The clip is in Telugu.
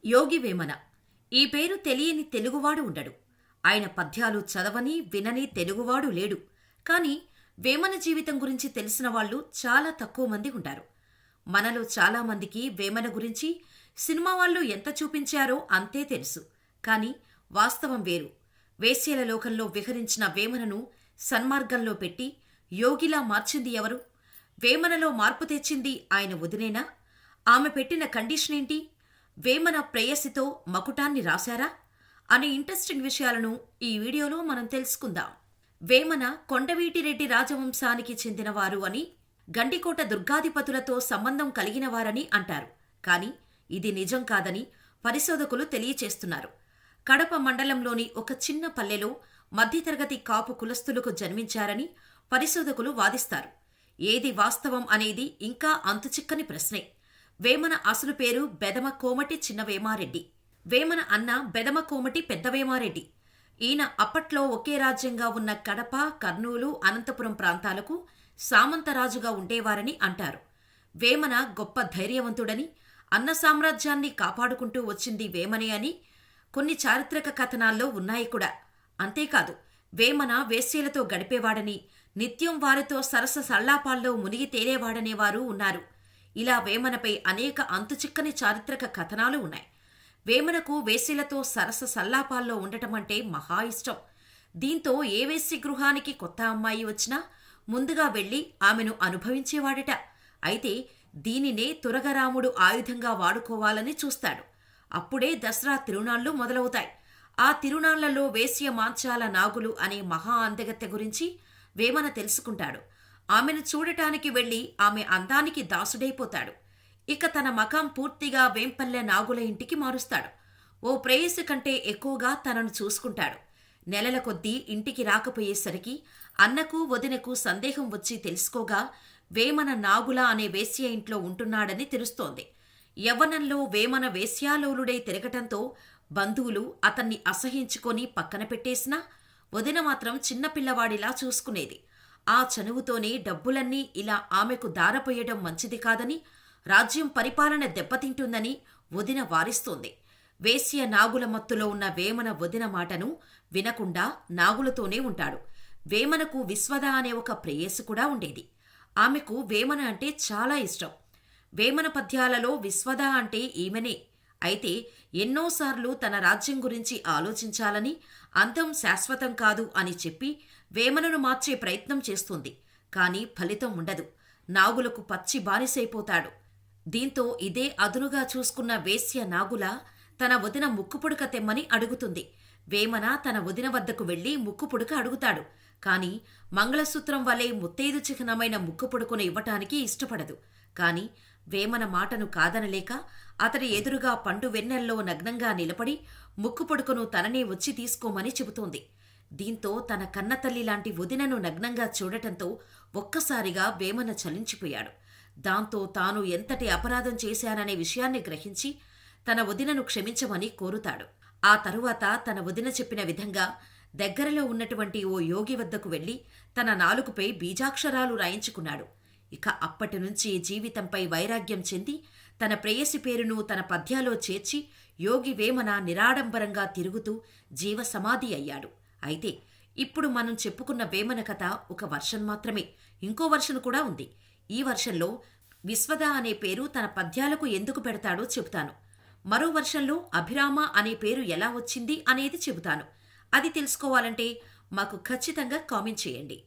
యోగి వేమన. ఈ పేరు తెలియని తెలుగువాడు ఉండడు. ఆయన పద్యాలు చదవని వినని తెలుగువాడు లేడు. కాని వేమన జీవితం గురించి తెలిసిన వాళ్ళు చాలా తక్కువ మంది ఉంటారు. మనలో చాలామందికి వేమన గురించి సినిమా వాళ్ళు ఎంత చూపించారో అంతే తెలుసు. కాని వాస్తవం వేరు. వేశ్యల లోకంలో విహరించిన వేమనను సన్మార్గంలో పెట్టి యోగిలా మార్చింది ఎవరు? వేమనలో మార్పు తెచ్చింది ఆయన వదినేనా? ఆమె పెట్టిన కండిషనేంటి? వేమన ప్రేయసితో మకుటాన్ని రాశారా అనే ఇంట్రెస్టింగ్ విషయాలను ఈ వీడియోలో మనం తెలుసుకుందాం. వేమన కొండవీటిరెడ్డి రాజవంశానికి చెందినవారు అని, గండికోట దుర్గాధిపతులతో సంబంధం కలిగినవారని అంటారు. కాని ఇది నిజం కాదని పరిశోధకులు తెలియచేస్తున్నారు. కడప మండలంలోని ఒక చిన్న పల్లెలో మధ్యతరగతి కాపు కులస్తులకు జన్మించారని పరిశోధకులు వాదిస్తారు. ఏది వాస్తవం అనేది ఇంకా అంతుచిక్కని ప్రశ్నే. వేమన అసలు పేరు బెదమ కోమటి చిన్నవేమారెడ్డి. వేమన అన్న బెదమ కోమటి పెద్దవేమారెడ్డి. ఈయన అప్పట్లో ఒకే రాజ్యంగా ఉన్న కడప, కర్నూలు, అనంతపురం ప్రాంతాలకు సామంతరాజుగా ఉండేవారని అంటారు. వేమన గొప్ప ధైర్యవంతుడని, అన్న సామ్రాజ్యాన్ని కాపాడుకుంటూ వచ్చింది వేమనే అని కొన్ని చారిత్రక కథనాల్లో ఉన్నాయి కూడా. అంతేకాదు, వేమన వేశ్యలతో గడిపేవాడని, నిత్యం వారితో సరస సల్లాపాల్లో మునిగి తేలేవాడనేవారు ఉన్నారు. ఇలా వేమనపై అనేక అంతుచిక్కని చారిత్రక కథనాలు ఉన్నాయి. వేమనకు వేశ్యలతో సరస సల్లాపాల్లో ఉండటమంటే మహా ఇష్టం. దీంతో ఏ వేశ్య గృహానికి కొత్త అమ్మాయి వచ్చినా ముందుగా వెళ్లి ఆమెను అనుభవించేవాడట. అయితే దీనినే తురగరాముడు ఆయుధంగా వాడుకోవాలని చూస్తాడు. అప్పుడే దసరా తిరునాళ్లు మొదలవుతాయి. ఆ తిరునాళ్లలో వేశ్య మాంచాల నాగులు అనే మహా అందగత్తె గురించి వేమన తెలుసుకుంటాడు. ఆమెను చూడటానికి వెళ్లి ఆమె అందానికి దాసుడైపోతాడు. ఇక తన మకాం పూర్తిగా వేంపల్లె నాగుల ఇంటికి మారుస్తాడు. ఓ ప్రేయసి కంటే ఎక్కువగా తనను చూసుకుంటాడు. నెలల కొద్దీ ఇంటికి రాకపోయేసరికి అన్నకు వదినకు సందేహం వచ్చి తెలుసుకోగా వేమన నాగుల అనే వేశ్య ఇంట్లో ఉంటున్నాడని తెలుస్తోంది. యవ్వనంలో వేమన వేశ్యాలోలుడై తిరగటంతో బంధువులు అతన్ని అసహించుకొని పక్కన పెట్టేసినా వదిన మాత్రం చిన్నపిల్లవాడిలా చూసుకునేది. ఆ చనువుతోనే డబ్బులన్నీ ఇలా ఆమెకు దారపోయడం మంచిది కాదని, రాజ్యం పరిపాలన దెబ్బతింటుందని వదిన వారిస్తోంది. వేశ్య నాగుల మత్తులో ఉన్న వేమన వదిన మాటను వినకుండా నాగులతోనే ఉంటాడు. వేమనకు విశ్వద అనే ఒక ప్రేయసి కూడా ఉండేది. ఆమెకు వేమన అంటే చాలా ఇష్టం. వేమన పద్యాలలో విశ్వద అంటే ఈమెనే. అయితే ఎన్నోసార్లు తన రాజ్యం గురించి ఆలోచించాలని, అంతం శాశ్వతం కాదు అని చెప్పి వేమనను మార్చే ప్రయత్నం చేస్తుంది. కాని ఫలితం ఉండదు. నాగులకు పచ్చి బానిసైపోతాడు. దీంతో ఇదే అదునుగా చూసుకున్న వేశ్య నాగుల తన వదిన ముక్కుపుడక తెమ్మని అడుగుతుంది. వేమన తన వదిన వద్దకు వెళ్లి ముక్కుపుడక అడుగుతాడు. కాని మంగళసూత్రం వలె ముత్తైదు చిహ్నమైన ముక్కుపుడకను ఇవ్వటానికి ఇష్టపడదు. కాని వేమన మాటను కాదనలేక అతడి ఎదురుగా పండు వెన్నెల్లో నగ్నంగా నిలబడి ముక్కుపుడకను తననే వచ్చి తీసుకోమని చెబుతోంది. దీంతో తన కన్నతల్లి లాంటి వదినను నగ్నంగా చూడటంతో ఒక్కసారిగా వేమన చలించిపోయాడు. దాంతో తాను ఎంతటి అపరాధం చేశాననే విషయాన్ని గ్రహించి తన వదినను క్షమించమని కోరుతాడు. ఆ తరువాత తన వదిన చెప్పిన విధంగా దగ్గరలో ఉన్నటువంటి ఓ యోగి వద్దకు వెళ్లి తన నాలుకపై బీజాక్షరాలు రాయించుకున్నాడు. ఇక అప్పటినుంచి జీవితంపై వైరాగ్యం చెంది తన ప్రేయసి పేరును తన పద్యాలో చేర్చి యోగి వేమన నిరాడంబరంగా తిరుగుతూ జీవసమాధి అయ్యాడు. అయితే ఇప్పుడు మనం చెప్పుకున్న వేమన కథ ఒక వర్షన్ మాత్రమే. ఇంకో వర్షన్ కూడా ఉంది. ఈ వర్షన్లో విశ్వద అనే పేరు తన పద్యాలకు ఎందుకు పెడతాడో చెబుతాను. మరో వర్షన్లో అభిరామ అనే పేరు ఎలా వచ్చింది అనేది చెబుతాను. అది తెలుసుకోవాలంటే మాకు ఖచ్చితంగా కామెంట్ చేయండి.